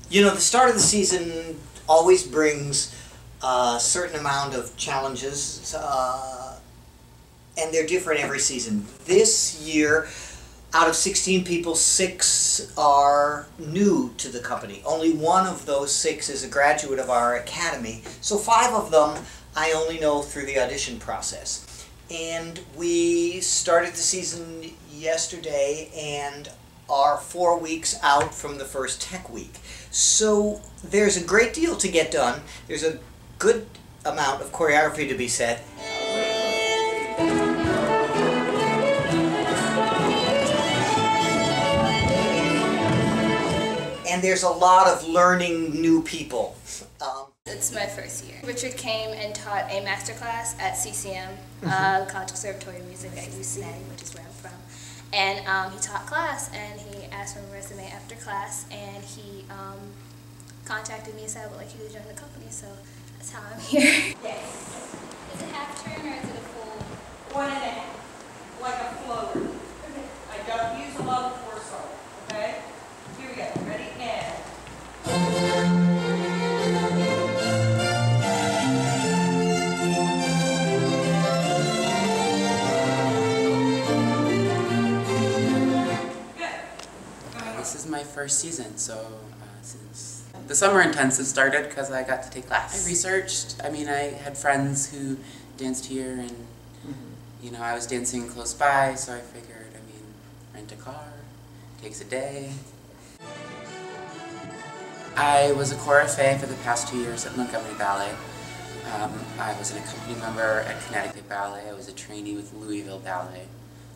You know, the start of the season always brings a certain amount of challenges, and they're different every season. This year, out of 16 people, 6 are new to the company. Only one of those 6 is a graduate of our academy, so 5 of them I only know through the audition process. And we started the season yesterday and are 4 weeks out from the first tech week. So there's a great deal to get done. There's a good amount of choreography to be set. And there's a lot of learning new people. It's my first year. Richard came and taught a master class at CCM, College Conservatory of Music at Cincinnati, which is where I'm from. And he taught class, and he asked for a resume after class, and he contacted me and said I would like you to join the company, so that's how I'm here. Yes. Is it half turn or is it a full? 1.5, like a floater. Okay. I don't use a lot of force on it, okay? Here we go. Ready? And. This is my first season, so since the summer intensive started because I got to take class. I researched. I mean, I had friends who danced here, and you know, I was dancing close by, so I figured, I mean, rent a car, takes a day. I was a choreographer for the past 2 years at Montgomery Ballet. I was an accompaniment member at Connecticut Ballet. I was a trainee with Louisville Ballet.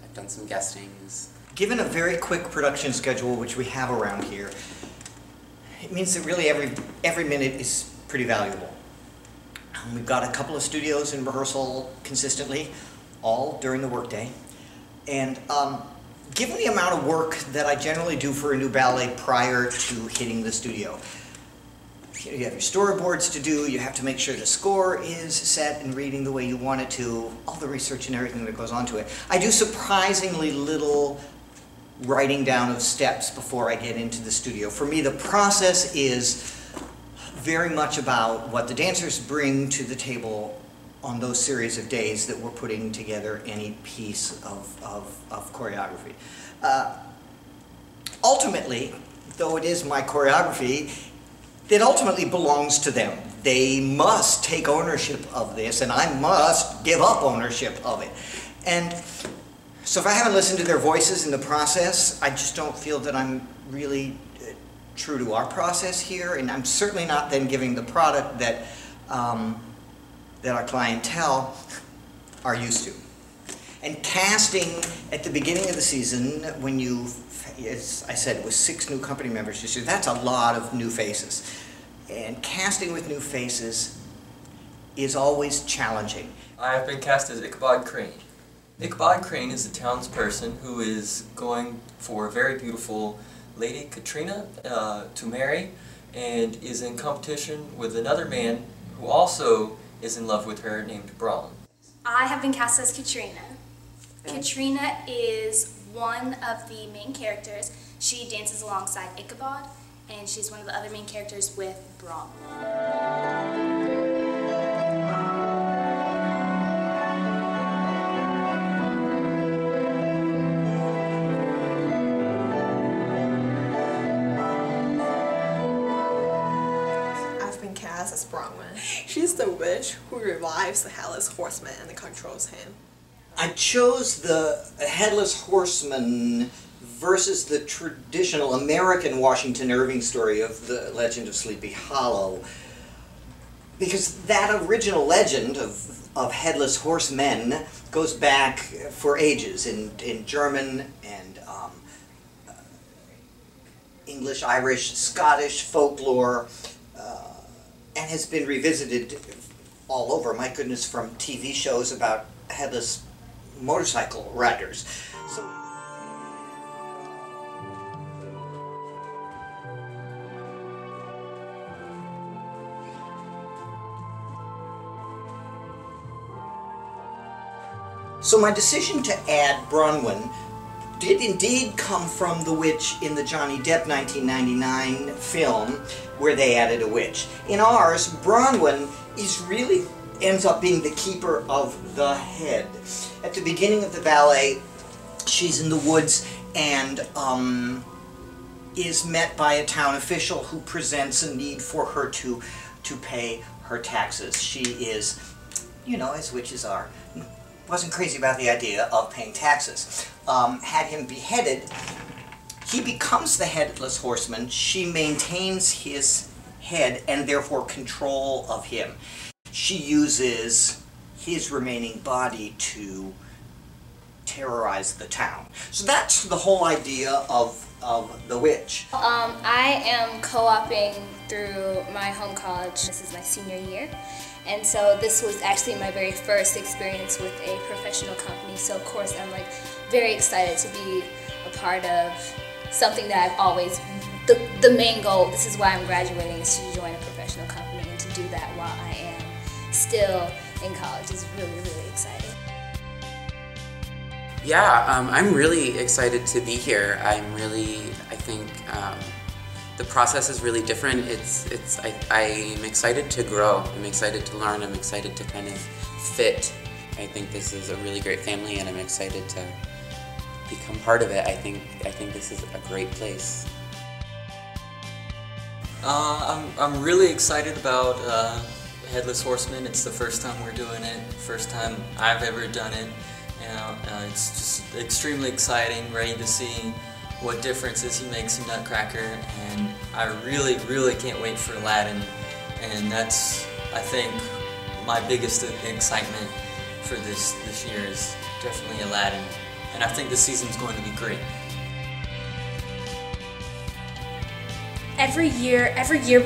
I've done some guestings. Given a very quick production schedule, which we have around here, it means that really every minute is pretty valuable. We've got a couple of studios in rehearsal consistently, all during the workday. And given the amount of work that I generally do for a new ballet prior to hitting the studio, you have your storyboards to do, you have to make sure the score is set and reading the way you want it to, all the research and everything that goes on to it. I do surprisingly little writing down of steps before I get into the studio. For me, the process is very much about what the dancers bring to the table on those series of days that we're putting together any piece of choreography. Ultimately, though it is my choreography, it ultimately belongs to them. They must take ownership of this, and I must give up ownership of it. And so if I haven't listened to their voices in the process, I just don't feel that I'm really true to our process here, and I'm certainly not then giving the product that that our clientele are used to. And casting at the beginning of the season, when you, as I said, it was 6 new company members this year, that's a lot of new faces. And casting with new faces is always challenging. I have been cast as Ichabod Crane. Ichabod Crane is a townsperson who is going for a very beautiful Lady Katrina to marry, and is in competition with another man who also is in love with her, named Braun. I have been cast as Katrina. Katrina is one of the main characters. She dances alongside Ichabod, and she's one of the other main characters with Braun. Cast as Bronwyn. She's the witch who revives the Headless Horseman and controls him. I chose the Headless Horseman versus the traditional American Washington Irving story of the legend of Sleepy Hollow, because that original legend of Headless Horsemen goes back for ages in German and English, Irish, Scottish folklore, and has been revisited all over, my goodness, from TV shows about headless motorcycle riders. So my decision to add Bronwyn did indeed come from the witch in the Johnny Depp 1999 film, where they added a witch. In ours, Bronwyn ends up being the keeper of the head. At the beginning of the ballet, she's in the woods and is met by a town official who presents a need for her to pay her taxes. She is, you know, as witches are, wasn't crazy about the idea of paying taxes. Had him beheaded. He becomes the headless horseman. She maintains his head and therefore control of him. She uses his remaining body to terrorize the town. So that's the whole idea of the witch. I am co-oping through my home college. This is my senior year. And so this was actually my very first experience with a professional company. So of course I'm like very excited to be a part of something that I've always, the main goal, this is why I'm graduating, is to join a professional company, and to do that while I am still in college is really, really exciting. Yeah, I'm really excited to be here. I think the process is really different. I'm excited to grow. I'm excited to learn. I'm excited to kind of fit. I think this is a really great family, and I'm excited to become part of it. I think this is a great place. I'm really excited about Headless Horseman. It's the first time we're doing it, first time I've ever done it. You know, it's just extremely exciting, ready to see what differences he makes in Nutcracker, and I really, really can't wait for Aladdin. And that's, I think, my biggest excitement for this year is definitely Aladdin. And I think this season's going to be great. Every year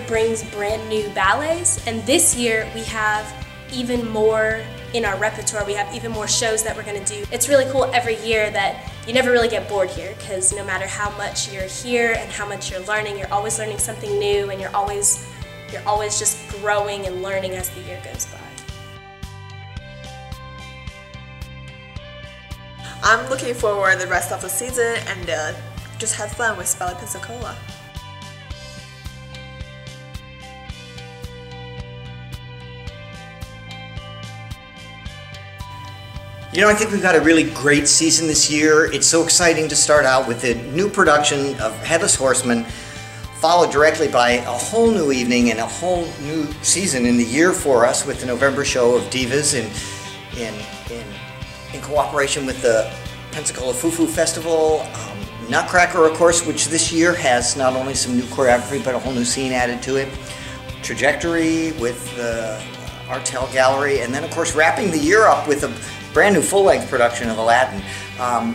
brings brand new ballets, and this year we have even more in our repertoire. We have even more shows that we're going to do. It's really cool every year that you never really get bored here, because no matter how much you're here and how much you're always learning something new, and you're always just growing and learning as the year goes by. I'm looking forward to the rest of the season and just have fun with Ballet Pensacola. You know, I think we've got a really great season this year. It's so exciting to start out with a new production of Headless Horseman, followed directly by a whole new evening and a whole new season in the year for us with the November show of Divas in cooperation with the Pensacola Foo Festival. Nutcracker, of course, which this year has not only some new choreography but a whole new scene added to it. Trajectory with the Artel Gallery, and then of course wrapping the year up with a brand new full-length production of Aladdin. I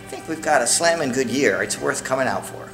think we've got a slammin' good year. It's worth coming out for.